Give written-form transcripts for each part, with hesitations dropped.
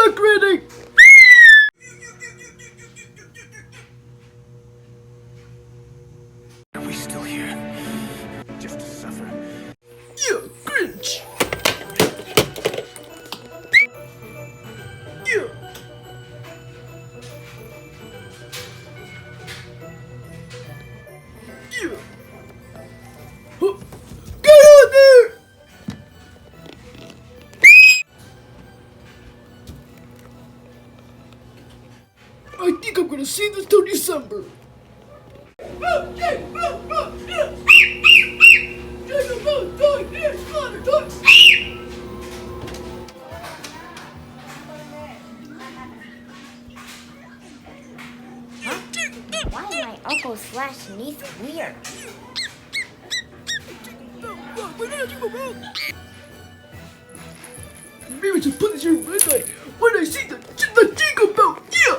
decorating! Are we still here? Just to suffer? Yeah, Grinch! Yeah! Yeah! Huh. Get out there! I think I'm gonna see this till December. Why are my uncle/niece weird? Maybe I should put this here when I see the jingle bell. Yeah!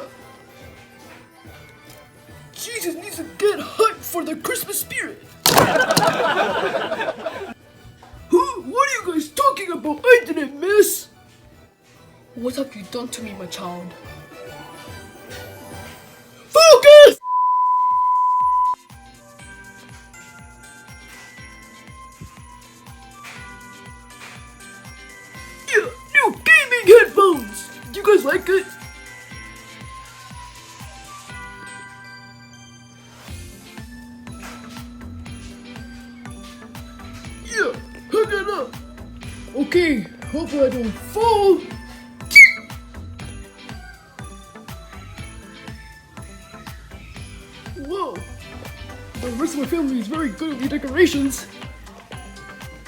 Jesus needs to get hyped for the Christmas spirit. What are you guys talking about? I didn't miss. What have you done to me, my child? Focus! Yeah, new gaming headphones. Do you guys like it? Yeah, hook it up. Okay, hopefully I don't fall. Whoa, the rest of my family is very good at the decorations.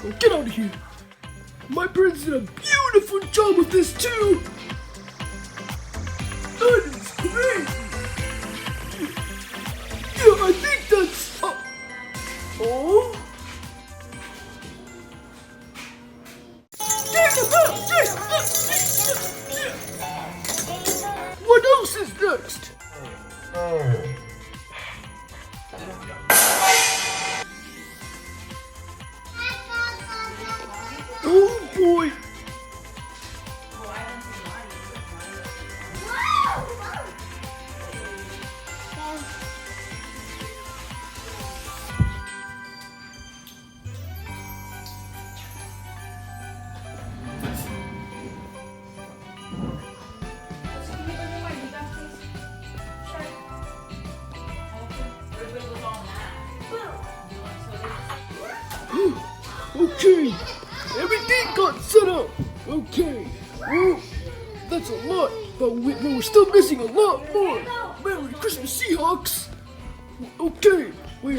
Well, get out of here. My parents did a beautiful job with this too. That is crazy. Yeah, I think that's... oh? What else is next? Oh boy! Okay, everything got set up. Okay, well, that's a lot, but we're still missing a lot more. Merry Christmas, Seahawks. Okay, wait.